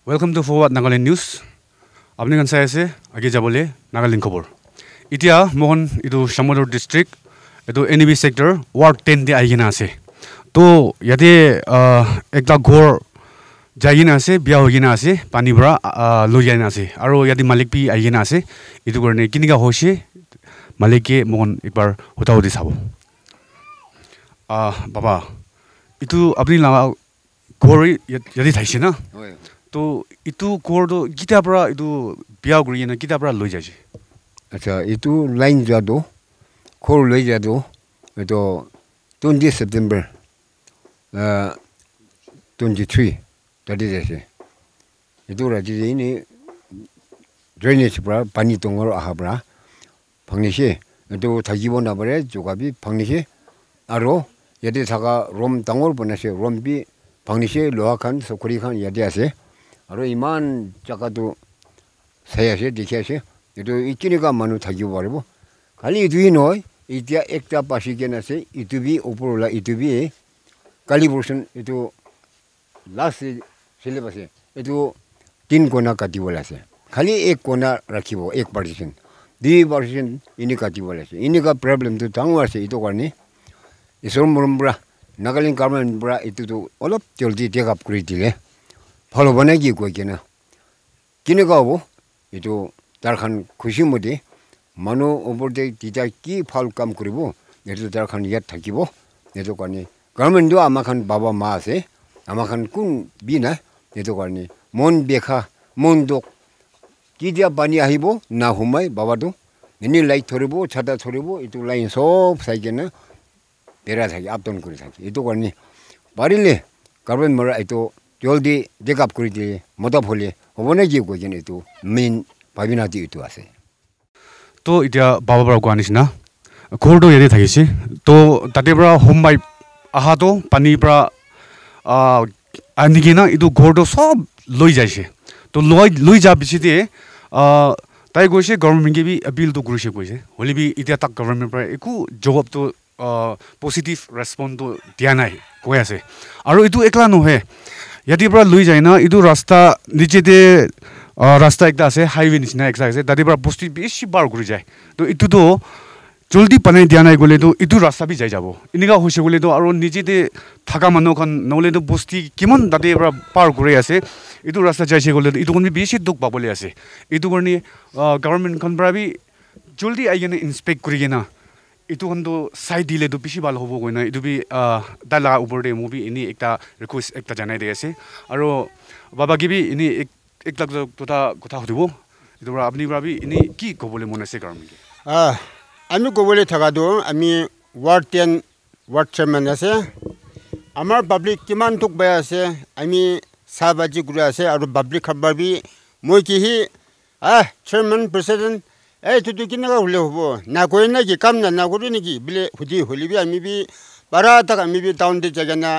Welcome to Forward Nagaland News. Apni kan sai ase age jabole Nagaland khobor. Itia mohon itu Shamodor district itu NEB sector Ward 10 de aigina ase. To yate ekta ghor jagina ase bia hogina ase pani bra lojaina ase. Aro yate malik pi aigina ase. Itu korne kiniga hoise malike mohon ekbar hota hoti sabo. Baba itu apni la ghor yate thaise na. तो इतु कोर्डो गीता परा इतु बिया गुरिना गीता परा लइ जाय अच्छा इतु लाइन जादो खोर लइ जादो तो 20 सेप्टेम्बर 23 तदि जसे इतु राजि नि ड्रेनेज परा पानी तोंगर आहाब्रा फंगनिसे तो थाजिबो नाबरे जोगाबि फंगनिसे आरो यदि थागा रोम तंगर बनसे रोम बि फंगनिसे लोहा खान सखरी खान यदि आसे आरो इमान जगहतो सायासे देखियासे इतो इकिनिका मानु थागिबो बारबो खाली इतुइ नय इतिया एकटा पासिकेनासे इतुबि उपरला इतुबि कैलिब्रेशन इतो लास्ट सिलेबसे इतो 3 कोना काटिबोलासे खाली एक कोना राखिबो एक पार्टीशन दि पार्टीशन इनि काटिबोलासे इनिका प्रॉब्लम तो थांवासे इतो करनी इसोर मुरमब्रा नागालैंड गवर्नमेंट ब्रा इतो तो अलप जल्दी टेक अप करि दिले फॉलो बनाएगी कोई क्या ना किन्हें का वो ये तो तारखान खुशी मुझे मानो ऊपर दे टीचर की फॉल कम करी वो ये तो तारखान याद था कि वो ये तो करने गवर्नमेंट जो आमाखान बाबा माँ से आमाखान कुन भी ना ये तो करने मोन बेखा मोन दो कीजिए पानी आई वो ना हुमाई बाबा तो इन्हीं लाइट थोड़े वो छाता थोड़े वो ये तो लाइन सब सही के ना पेरा था कि आप तो उनको था ये तो करने बारी ले गवर्नमेंट मरा ये तो जल्दी देखा करी दे मदद होले होने जी को जने तो मेन भाविना दी तो आसे तो इतिया बाबा बरा गुआनिस ना कोर्डो यदि थागिसे तो ताते बरा होम बाइ आहा तो पानी बरा आनिगिना इदु कोर्डो सब लइ जाइसे तो लइ जा बिसिते ताइ गोसे गवर्नमेंट के भी अपील तो गुरुसे गोसे होली भी इतिया तक गवर्नमेंट पर एकु जवाब तो पॉजिटिव रेस्पॉन्स तो दिया नाही कोइ आसे आरो इदु एकला न है यदि बरा लुई जाए ना इदु रास्ता नीचे दे रास्ता एकटा আছে हाईवे निसिना एकसा আছে दादि बरा बस्ती बेसी बार घुरि যায় तो इतु तो जल्दी पनाइ दिया নাই गले तो इतु रास्ता भी जाय जाबो इनिगा होइसे गले तो आरो नीचे दे थाका मानुखन नले तो बस्ती किमान दादि बरा पार घुरि আছে इतु रास्ता जायसे गले इतु कोन बेसी दुख पाबले আছে इतु करनी गवर्नमेंट खन बरा भी जल्दी आइगेना इंस्पेक्ट करिगेना इतु हंदो साइड दिले तो पिसी बाल होबो गयना इतु भी दाला ऊपर दे मूवी इनी एकटा रिक्वेस्ट एकटा जानाय दे আছে आरो बाबा गिबी इनी एक लाख तोता কথা হদিবো इतु আপনি ভাবি ইনি কি কবলে মন আছে গরম কি আমি কবলে থাকা দো আমি ওয়ার্ড 10 ওয়ার্ড চেয়ারম্যান আছে আমার পাবলিক কিমান তুক বাই আছে আমি সাবাজি গুরা আছে আর পাবলিক খবর বি মই কি হি চেয়ারম্যান প্রেসিডেন্ট এই তুই কি না হলে হবো না কই না কি কাম না করি নাকি বলে হুদি হলি বি আমি বি বারা তাক আমি বি টাউন দে জায়গা না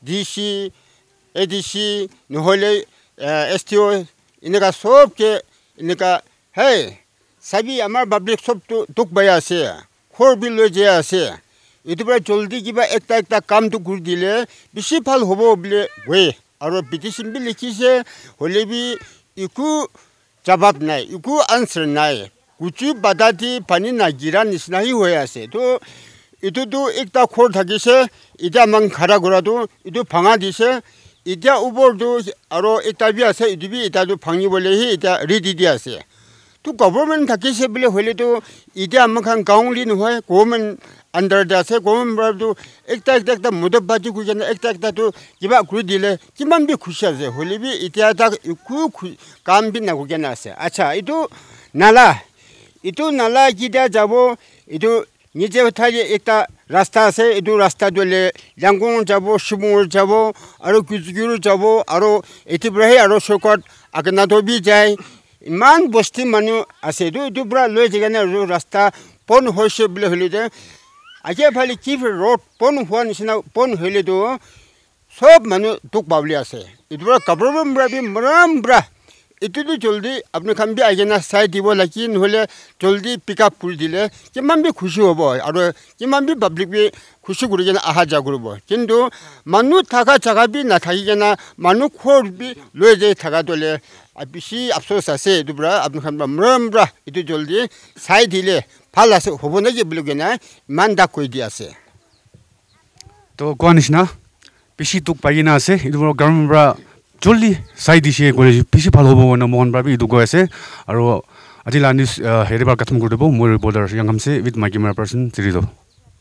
ডিসি এডিসি নহলে एसटीओ इनका सब के इनका है सभी हमार पब्लिक सब तो दुख बया से खोर भी लो जे से इतबा जल्दी किबा एकटा काम तो गुर दिले बेसी फल होबो बले वे और पिटिशन भी लिखी से होले भी इकु जवाब नहीं इकु आंसर नहीं कुछ बताती पानी ना गिरा निसना ही होया से तो इतो तो एकटा खोर थाकी से इटा मंग खरा गरा तो इतो फंगा दिसे इटा ऊपर जो आरो इटा भी आसे इतो भी इटा जो फंगी बोले ही इटा रेडी दिया से तो गवर्नमेंट थाकी से बोले होले तो इटा मखान गांवली न होय गवर्नमेंट अंडर दासे गवर्नमेंट तो एकटा मदद बाजी को जन एकटा तो किबा कुरि दिले किमान भी खुशी আছে होले भी इटा तक इकु काम भी ना को केना আছে अच्छा इतो नाला किदा जाबो इतो निजे थाजे एकटा रास्ता আছে इतो रास्ता दोले जांगों जाबो सुमुर जाबो आरो कुजगिरु जाबो आरो इतिब्राहि आरो सकट आगना तो भी जाय इमान बस्ती मानु আছে इतो ब्रा लय जगना रास्ता पन होसे बले हले दे आजे फाले किफ रोड पन हुआ निसिना पन हले दो सब मानु दुख बावली আছে इतो गवर्नमेंट ब्रा भी मराम ब्रा এটুটো জলদি আপনি খান বি আইগেনা চাই দিব লাগি নহলে জলদি পিক আপ করে দিলে কিমান বি খুশি হব আর কিমান বি পাব্লিক বি খুশি করে কেনা আহা যা করব কিন্তু মানুষ থাকা জায়গা বি না থাকি কেনা মানুষ খোর বি লয়ে যাই থাকা দলে বেশি আফসোস আছে এটুরা আপনি খান মরমরা এটু জলদি চাই দিলে ভাল আছে হব নাকি বলে কেনা ইমান দাগ করে দি আছে তো কোৱা নিচিনা বেছি তোক পাই না আছে এইটো গভৰ্ণমেণ্টৰ পৰা জলদি চাই দিছে ক'লে বেছি ভাল হ'ব ন মোহন বাবি এইটো কৈ আছে আৰু আজি লা নিউজ হেৰিবাৰ কথম কৰি দিব মোৰ ৰিপৰ্টাৰ ইয়াংগামছে with my camera person series